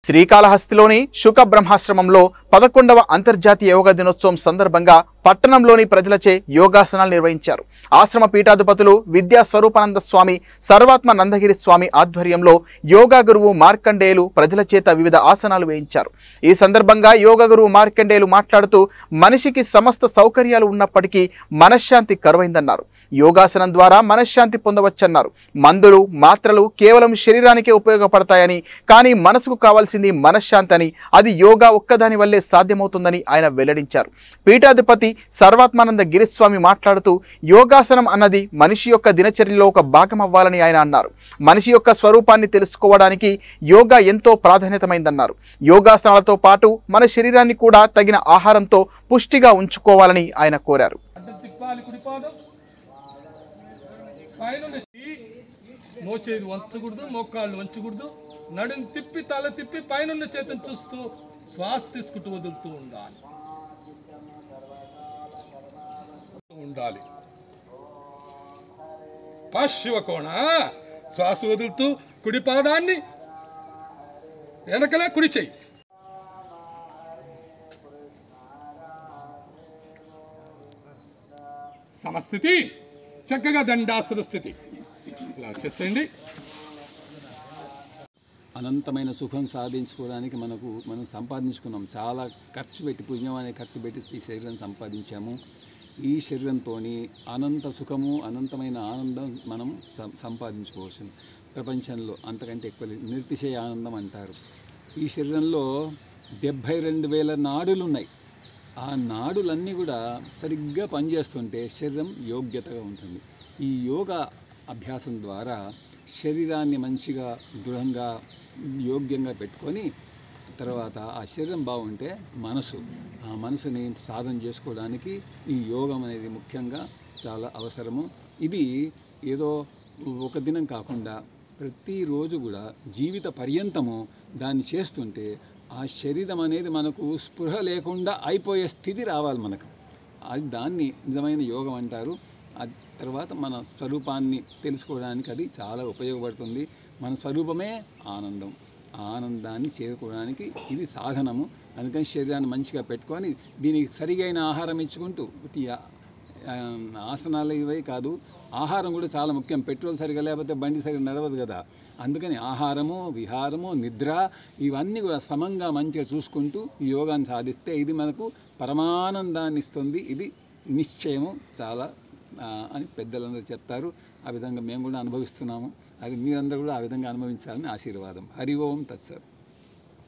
శ్రీకాళహస్తిలోని శుక బ్రహ్మాశ్రమంలో 11వ అంతర్జాతీయ యోగా దినోత్సవం సందర్భంగా పట్టణంలోని ప్రజలచే యోగాసనాలు నిర్వహించారు. ఆశ్రమ పీఠాధిపతులు విద్యా స్వరూపానంద స్వామి, సర్వాత్మ నందగిరి స్వామి ఆధ్వర్యంలో యోగా గురువు మార్కండేయులు ప్రజల చేత వివిధ ఆసనాలు వేయించారు. ఈ సందర్భంగా యోగా గురువు మార్కండేయులు మాట్లాడుతూ మనిషికి సమస్త సౌకర్యాలు ఉన్నప్పటికీ మనశ్శాంతి కరువైందన్నారు. యోగాసనం ద్వారా మనశ్శాంతి పొందవచ్చన్నారు. మందులు, మాత్రలు కేవలం శరీరానికే ఉపయోగపడతాయని, కానీ మనసుకు కావాల్సింది మనశ్శాంతి అని, అది యోగా ఒక్కదాని వల్లే సాధ్యమవుతుందని ఆయన వెల్లడించారు. పీఠాధిపతి సర్వాత్మానంద గిరిస్వామి మాట్లాడుతూ యోగాసనం అన్నది మనిషి యొక్క దినచర్యలో ఒక భాగం అవ్వాలని ఆయన అన్నారు. మనిషి యొక్క స్వరూపాన్ని తెలుసుకోవడానికి యోగా ఎంతో ప్రాధాన్యతమైందన్నారు. యోగాసనాలతో పాటు మన శరీరాన్ని కూడా తగిన ఆహారంతో పుష్టిగా ఉంచుకోవాలని ఆయన కోరారు. మోచేది వంచకూడదు, మోకాళ్ళు వంచకూడదు, నడుం తిప్పి తల తిప్పి పైన చేతిని చూస్తూ శ్వాస తీసుకుంటూ వదులుతూ ఉండాలి. పాశ్వకోణ శ్వాస వదులుతూ కుడి పాదాన్ని వెనకలే కుడి చెయ్యి, సమస్థితి, చక్కగా దండాసన స్థితి ఇలా వచ్చేసేయండి. అనంతమైన సుఖం సాధించుకోవడానికి మనం సంపాదించుకున్నాం. చాలా ఖర్చు పెట్టి, పుణ్యం అనే ఖర్చు పెట్టి ఈ శరీరం సంపాదించాము. ఈ శరీరంతో అనంత సుఖము, అనంతమైన ఆనందం మనం సంపాదించుకోవచ్చు. ప్రపంచంలో అంతకంటే ఎక్కువ నిరతిశయ ఆనందం అంటారు. ఈ శరీరంలో 72,000 నాడులు ఉన్నాయి. ఆ నాడులన్నీ కూడా సరిగ్గా పనిచేస్తుంటే శరీరం యోగ్యతగా ఉంటుంది. ఈ యోగా అభ్యాసం ద్వారా శరీరాన్ని మంచిగా దృఢంగా యోగ్యంగా పెట్టుకొని తర్వాత ఆ శరీరం బాగుంటే ఆ మనసుని సాధన చేసుకోవడానికి ఈ యోగం అనేది ముఖ్యంగా చాలా అవసరము. ఇది ఏదో ఒక దినం కాకుండా ప్రతిరోజు కూడా జీవిత పర్యంతము దాన్ని చేస్తుంటే ఆ శరీరం అనేది మనకు స్పృహ లేకుండా అయిపోయే స్థితి రావాలి మనకు. అది దాన్ని నిజమైన యోగం అంటారు. తర్వాత మన స్వరూపాన్ని తెలుసుకోవడానికి అది చాలా ఉపయోగపడుతుంది. మన స్వరూపమే ఆనందం. ఆ ఆనందాన్ని చేరుకోవడానికి ఇది సాధనము. అందుకని శరీరాన్ని మంచిగా పెట్టుకొని దీనికి సరిగైన ఆహారం ఇచ్చుకుంటూ, ఆసనాలు ఇవే కాదు, ఆహారం కూడా చాలా ముఖ్యం. పెట్రోల్ సరిగా లేకపోతే బండి సరిగా నడవదు కదా. అందుకని ఆహారము, విహారము, నిద్ర ఇవన్నీ కూడా సమంగా మంచిగా చూసుకుంటూ ఈ యోగాన్ని సాధిస్తే ఇది మనకు పరమానందాన్ని ఇస్తుంది. ఇది నిశ్చయము చాలా అని పెద్దలందరూ చెప్తారు. ఆ విధంగా మేము కూడా అనుభవిస్తున్నాము. అది మీరందరూ కూడా ఆ విధంగా అనుభవించాలని ఆశీర్వాదం. హరి ఓం తత్సత్.